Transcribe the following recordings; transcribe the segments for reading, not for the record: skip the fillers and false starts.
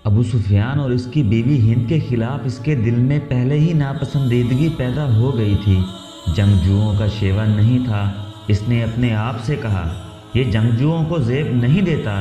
ابو سفیان اور اس کی بیوی ہند کے خلاف اس کے دل میں پہلے ہی ناپسندیدگی پیدا ہو گئی تھی۔ جنگجوؤں کا شیوا نہیں تھا۔ اس نے اپنے آپ سے کہا، یہ جنگجوؤں کو زیب نہیں دیتا۔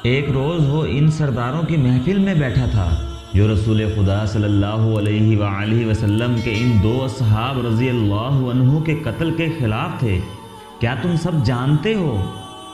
ایک روز وہ ان سرداروں کی محفل میں بیٹھا تھا جو رسول خدا صلی اللہ علیہ وآلہ وسلم کے ان دو اصحاب رضی اللہ عنہ کے قتل کے خلاف تھے۔ کیا تم سب جانتے ہو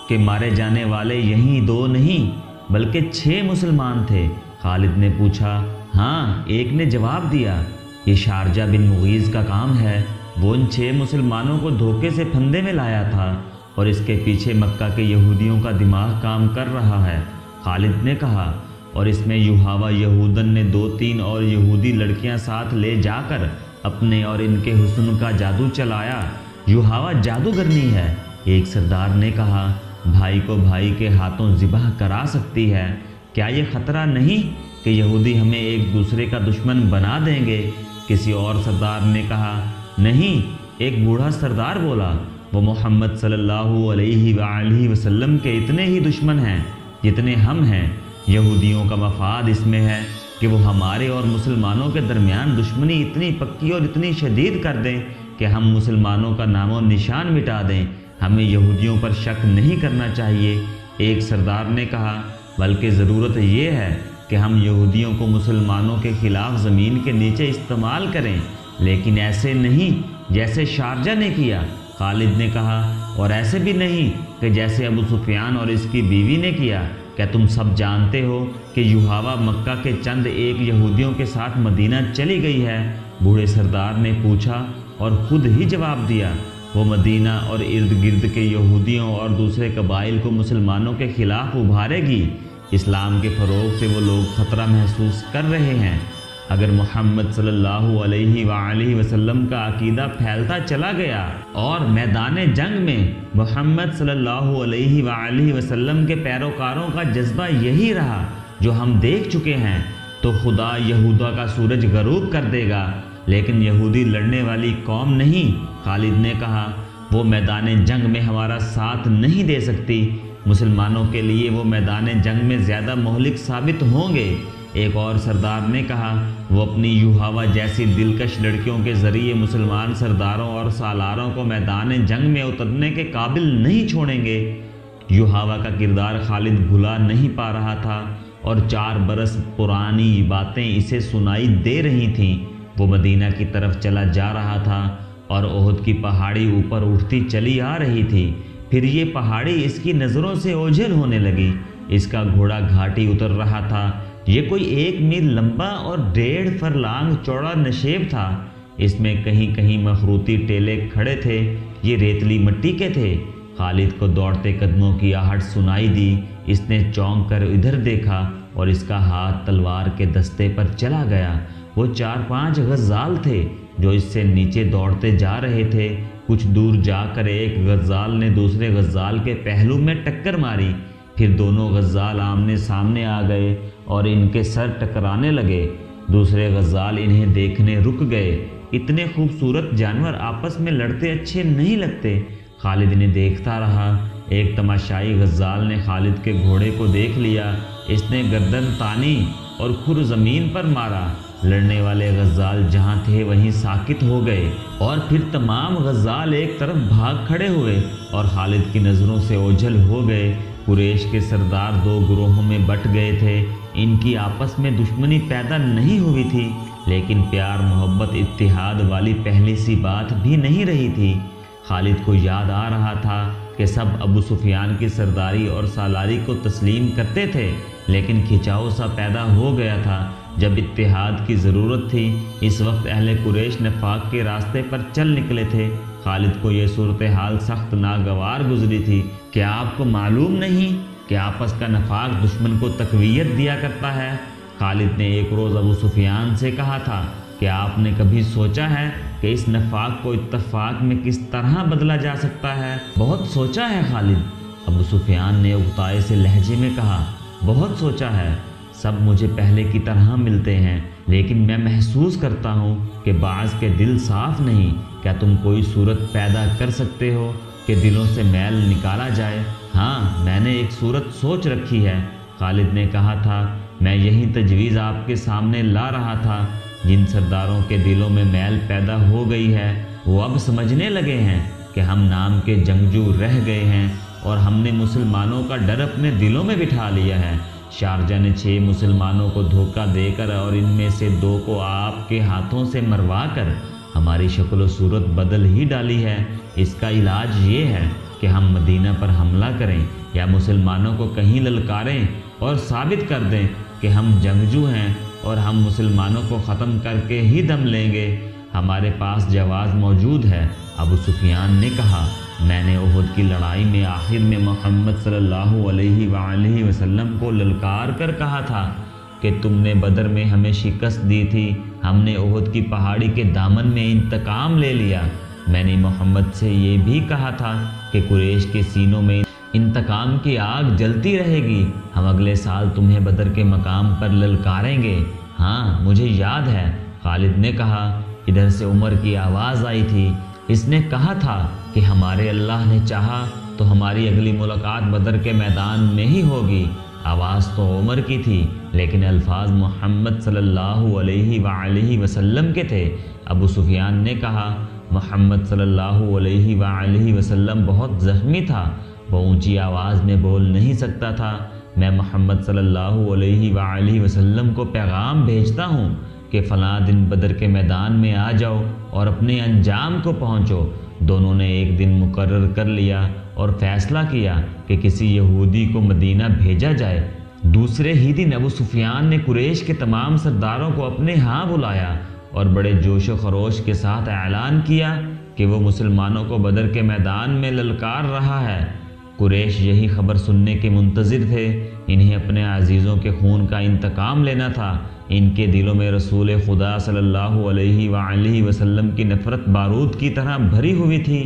کہ مارے جانے والے یہیں دو نہیں بلکہ 6 مسلمان تھے؟ خالد نے پوچھا۔ ہاں، ایک نے جواب دیا، یہ شارجہ بن مغیظ کا کام ہے۔ وہ ان 6 مسلمانوں کو دھوکے سے پھندے میں لایا تھا اور اس کے پیچھے مکہ کے یہودیوں کا دماغ کام کر رہا ہے۔ خالد نے کہا، اور اس میں یوحاوا یہودن نے 2-3 اور یہودی لڑکیاں ساتھ لے جا کر اپنے اور ان کے حسن کا جادو چلایا۔ یوحاوا جادوگرنی ہے۔ ایک سردار نے کہا، بھائی کو بھائی کے ہاتھوں ذبح کرا سکتی ہے۔ کیا یہ خطرہ نہیں کہ یہودی ہمیں ایک دوسرے کا دشمن بنا دیں گے؟ کسی اور سردار نے کہا، نہیں۔ ایک بوڑھا سردار بولا، وہ محمد صلی اللہ علیہ وآلہ وسلم کے اتنے ہی دشمن ہیں جتنے ہم ہیں۔ یہودیوں کا مفاد اس میں ہے کہ وہ ہمارے اور مسلمانوں کے درمیان دشمنی اتنی پکی اور اتنی شدید کر دیں کہ ہم مسلمانوں کا نام و نشان مٹا دیں۔ ہمیں یہودیوں پر شک نہیں کرنا چاہیے۔ ایک سردار نے کہا، بلکہ ضرورت یہ ہے کہ ہم یہودیوں کو مسلمانوں کے خلاف زمین کے نیچے استعمال کریں، لیکن ایسے نہیں جیسے شارجہ نے کیا۔ خالد نے کہا، اور ایسے بھی نہیں کہ جیسے ابو سفیان اور اس کی بیوی نے کیا۔ کیا تم سب جانتے ہو کہ یوحاوا مکہ کے چند ایک یہودیوں کے ساتھ مدینہ چلی گئی ہے؟ بوڑھے سردار نے پوچھا اور خود ہی جواب دیا، وہ مدینہ اور ارد گرد کے یہودیوں اور دوسرے قبائل کو مسلمانوں کے خلاف ابھارے گی۔ اسلام کے فروغ سے وہ لوگ خطرہ محسوس کر رہے ہیں۔ اگر محمد صلی اللہ علیہ وآلہ وسلم کا عقیدہ پھیلتا چلا گیا اور میدان جنگ میں محمد صلی اللہ علیہ وآلہ وسلم کے پیروکاروں کا جذبہ یہی رہا جو ہم دیکھ چکے ہیں، تو خدا یہودا کا سورج غروب کر دے گا، لیکن یہودی لڑنے والی قوم نہیں۔ خالد نے کہا، وہ میدان جنگ میں ہمارا ساتھ نہیں دے سکتی۔ مسلمانوں کے لیے وہ میدان جنگ میں زیادہ مہلک ثابت ہوں گے۔ ایک اور سردار نے کہا، وہ اپنی یوحاوا جیسی دلکش لڑکیوں کے ذریعے مسلمان سرداروں اور سالاروں کو میدان جنگ میں اترنے کے قابل نہیں چھوڑیں گے۔ یوحاوا کا کردار خالد بھلا نہیں پا رہا تھا اور 4 برس پرانی باتیں اسے سنائی دے رہی تھیں۔ وہ مدینہ کی طرف چلا جا رہا تھا اور احد کی پہاڑی اوپر اٹھتی چلی آ رہی تھی۔ پھر یہ پہاڑی اس کی نظروں سے اوجھل ہونے لگی۔ اس کا گھوڑا گھاٹی اتر رہا تھا۔ یہ کوئی 1 میل لمبا اور 1.5 فرلانگ چوڑا نشیب تھا۔ اس میں کہیں کہیں مخروطی ٹیلے کھڑے تھے۔ یہ ریتلی مٹی کے تھے۔ خالد کو دوڑتے قدموں کی آہٹ سنائی دی۔ اس نے چونک کر ادھر دیکھا اور اس کا ہاتھ تلوار کے دستے پر چلا گیا۔ وہ 4-5 غزال تھے جو اس سے نیچے دوڑتے جا رہے تھے۔ کچھ دور جا کر ایک غزال نے دوسرے غزال کے پہلو میں ٹکر ماری۔ پھر دونوں غزال آمنے سامنے آ گئے اور ان کے سر ٹکرانے لگے۔ دوسرے غزال انہیں دیکھنے رک گئے۔ اتنے خوبصورت جانور آپس میں لڑتے اچھے نہیں لگتے۔ خالد انہیں دیکھتا رہا۔ ایک تماشائی غزال نے خالد کے گھوڑے کو دیکھ لیا۔ اس نے گردن تانی اور کھر زمین پر مارا۔ لڑنے والے غزال جہاں تھے وہیں ساکت ہو گئے اور پھر تمام غزال ایک طرف بھاگ کھڑے ہوئے اور خالد کی نظروں سے اوجھل ہو گئے۔ قریش کے سردار 2 گروہوں میں بٹ گئے تھے۔ ان کی آپس میں دشمنی پیدا نہیں ہوئی تھی، لیکن پیار محبت اتحاد والی پہلی سی بات بھی نہیں رہی تھی۔ خالد کو یاد آ رہا تھا کہ سب ابو سفیان کی سرداری اور سالاری کو تسلیم کرتے تھے، لیکن کھچاؤ سا پیدا ہو گیا تھا۔ جب اتحاد کی ضرورت تھی، اس وقت اہل قریش نفاق کے راستے پر چل نکلے تھے۔ خالد کو یہ صورتحال سخت ناگوار گزری تھی۔ کیا آپ کو معلوم نہیں کہ آپس کا نفاق دشمن کو تقویت دیا کرتا ہے؟ خالد نے ایک روز ابو سفیان سے کہا تھا کہ آپ نے کبھی سوچا ہے کہ اس نفاق کو اتفاق میں کس طرح بدلا جا سکتا ہے؟ بہت سوچا ہے خالد، ابو سفیان نے اکتائے سے لہجے میں کہا۔ بہت سوچا ہے۔ سب مجھے پہلے کی طرح ملتے ہیں، لیکن میں محسوس کرتا ہوں کہ بعض کے دل صاف نہیں۔ کیا تم کوئی صورت پیدا کر سکتے ہو کہ دلوں سے میل نکالا جائے؟ ہاں، میں نے ایک صورت سوچ رکھی ہے۔ خالد نے کہا تھا، میں یہی تجویز آپ کے سامنے لا رہا تھا۔ جن سرداروں کے دلوں میں میل پیدا ہو گئی ہے وہ اب سمجھنے لگے ہیں کہ ہم نام کے جنگجو رہ گئے ہیں اور ہم نے مسلمانوں کا ڈر اپنے دلوں میں بٹھا لیا ہے۔ شارجہ نے 6 مسلمانوں کو دھوکہ دے کر اور ان میں سے 2 کو آپ کے ہاتھوں سے مروا کر ہماری شکل و صورت بدل ہی ڈالی ہے۔ اس کا علاج یہ ہے کہ ہم مدینہ پر حملہ کریں یا مسلمانوں کو کہیں للکاریں اور ثابت کر دیں کہ ہم جنگجو ہیں اور ہم مسلمانوں کو ختم کر کے ہی دم لیں گے۔ ہمارے پاس جواز موجود ہے۔ ابو سفیان نے کہا، میں نے احد کی لڑائی میں آخر میں محمد صلی اللہ علیہ وآلہ وسلم کو للکار کر کہا تھا کہ تم نے بدر میں ہمیں شکست دی تھی، ہم نے احد کی پہاڑی کے دامن میں انتقام لے لیا۔ میں نے محمد سے یہ بھی کہا تھا کہ قریش کے سینوں میں انتقام کی آگ جلتی رہے گی، ہم اگلے سال تمہیں بدر کے مقام پر للکاریں گے۔ ہاں مجھے یاد ہے، خالد نے کہا۔ ادھر سے عمر کی آواز آئی تھی۔ اس نے کہا تھا کہ ہمارے اللہ نے چاہا تو ہماری اگلی ملاقات بدر کے میدان میں ہی ہوگی۔ آواز تو عمر کی تھی لیکن الفاظ محمد صلی اللہ علیہ وآلہ وسلم کے تھے۔ ابو سفیان نے کہا، محمد صلی اللہ علیہ وآلہ وسلم بہت زخمی تھا، وہ اونچی آواز میں بول نہیں سکتا تھا۔ میں محمد صلی اللہ علیہ وآلہ وسلم کو پیغام بھیجتا ہوں کہ فلاں دن بدر کے میدان میں آ جاؤ اور اپنے انجام کو پہنچو۔ دونوں نے ایک دن مقرر کر لیا اور فیصلہ کیا کہ کسی یہودی کو مدینہ بھیجا جائے۔ دوسرے ہی دن ابو سفیان نے قریش کے تمام سرداروں کو اپنے ہاں بلایا اور بڑے جوش و خروش کے ساتھ اعلان کیا کہ وہ مسلمانوں کو بدر کے میدان میں للکار رہا ہے۔ قریش یہی خبر سننے کے منتظر تھے۔ انہیں اپنے عزیزوں کے خون کا انتقام لینا تھا۔ ان کے دلوں میں رسول خدا صلی اللہ علیہ وآلہ وسلم کی نفرت بارود کی طرح بھری ہوئی تھی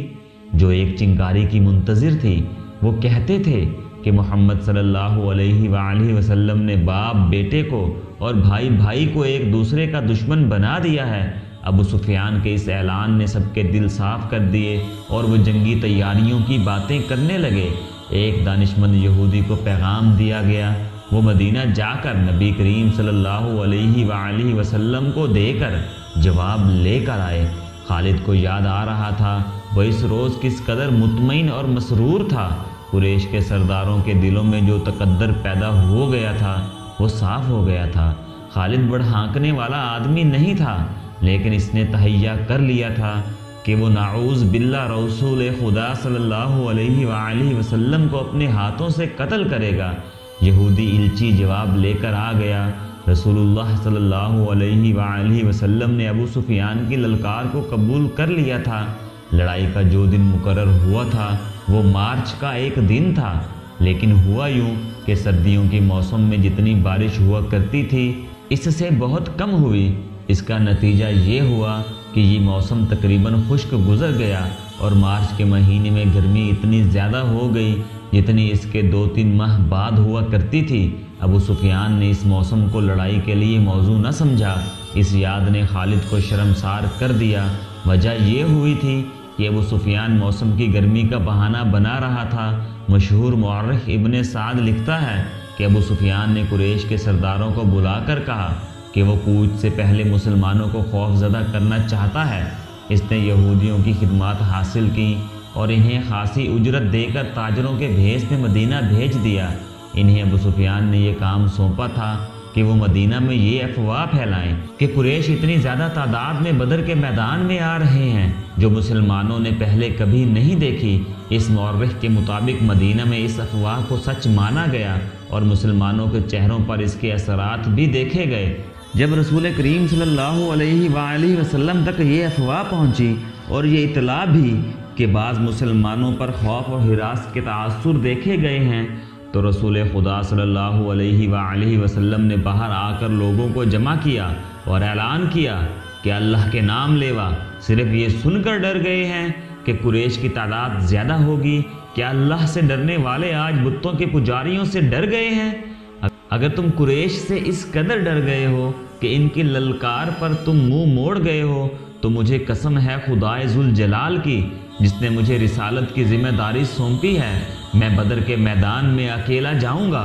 جو ایک چنگاری کی منتظر تھی۔ وہ کہتے تھے کہ محمد صلی اللہ علیہ وآلہ وسلم نے باپ بیٹے کو اور بھائی بھائی کو ایک دوسرے کا دشمن بنا دیا ہے۔ ابو سفیان کے اس اعلان نے سب کے دل صاف کر دیے اور وہ جنگی تیاریوں کی باتیں کرنے لگے۔ ایک دانشمند یہودی کو پیغام دیا گیا، وہ مدینہ جا کر نبی کریم صلی اللہ علیہ وآلہ وسلم کو دے کر جواب لے کر آئے۔ خالد کو یاد آ رہا تھا وہ اس روز کس قدر مطمئن اور مسرور تھا۔ قریش کے سرداروں کے دلوں میں جو تقدر پیدا ہو گیا تھا وہ صاف ہو گیا تھا۔ خالد بڑھ ہانکنے والا آدمی نہیں تھا لیکن اس نے تہیہ کر لیا تھا کہ وہ نعوذ باللہ رسول خدا صلی اللہ علیہ وآلہ وسلم کو اپنے ہاتھوں سے قتل کرے گا۔ یہودی الچی جواب لے کر آ گیا۔ رسول اللہ صلی اللہ علیہ وآلہ وسلم نے ابو سفیان کی للکار کو قبول کر لیا تھا۔ لڑائی کا جو دن مقرر ہوا تھا وہ مارچ کا ایک دن تھا، لیکن ہوا یوں کہ سردیوں کے موسم میں جتنی بارش ہوا کرتی تھی اس سے بہت کم ہوئی۔ اس کا نتیجہ یہ ہوا کہ یہ موسم تقریباً خشک گزر گیا اور مارچ کے مہینے میں گرمی اتنی زیادہ ہو گئی جتنی اس کے 2-3 ماہ بعد ہوا کرتی تھی۔ ابو سفیان نے اس موسم کو لڑائی کے لیے موزوں نہ سمجھا۔ اس یاد نے خالد کو شرمسار کر دیا۔ وجہ یہ ہوئی تھی کہ ابو سفیان موسم کی گرمی کا بہانہ بنا رہا تھا۔ مشہور مورخ ابن سعد لکھتا ہے کہ ابو سفیان نے قریش کے سرداروں کو بلا کر کہا کہ وہ کوچ سے پہلے مسلمانوں کو خوف زدہ کرنا چاہتا ہے۔ اس نے یہودیوں کی خدمات حاصل کی اور انہیں خاصی اجرت دے کر تاجروں کے بھیس میں مدینہ بھیج دیا۔ انہیں ابو سفیان نے یہ کام سونپا تھا کہ وہ مدینہ میں یہ افواہ پھیلائیں کہ قریش اتنی زیادہ تعداد میں بدر کے میدان میں آ رہے ہیں جو مسلمانوں نے پہلے کبھی نہیں دیکھی۔ اس مورخ کے مطابق مدینہ میں اس افواہ کو سچ مانا گیا اور مسلمانوں کے چہروں پر اس کے اثرات بھی دیکھے گئے۔ جب رسول کریم صلی اللہ علیہ وآلہ وسلم تک یہ افواہ پہنچی اور یہ اطلاع بھی کہ بعض مسلمانوں پر خوف و ہراس کے تاثر دیکھے گئے ہیں تو رسول خدا صلی اللہ علیہ وآلہ وسلم نے باہر آ کر لوگوں کو جمع کیا اور اعلان کیا کہ اللہ کے نام لیوا صرف یہ سن کر ڈر گئے ہیں کہ قریش کی تعداد زیادہ ہوگی؟ کیا اللہ سے ڈرنے والے آج بتوں کے پجاریوں سے ڈر گئے ہیں؟ اگر تم قریش سے اس قدر ڈر گئے ہو کہ ان کی للکار پر تم منہ موڑ گئے ہو تو مجھے قسم ہے خدائے ذوالجلال کی جس نے مجھے رسالت کی ذمہ داری سونپی ہے، میں بدر کے میدان میں اکیلا جاؤں گا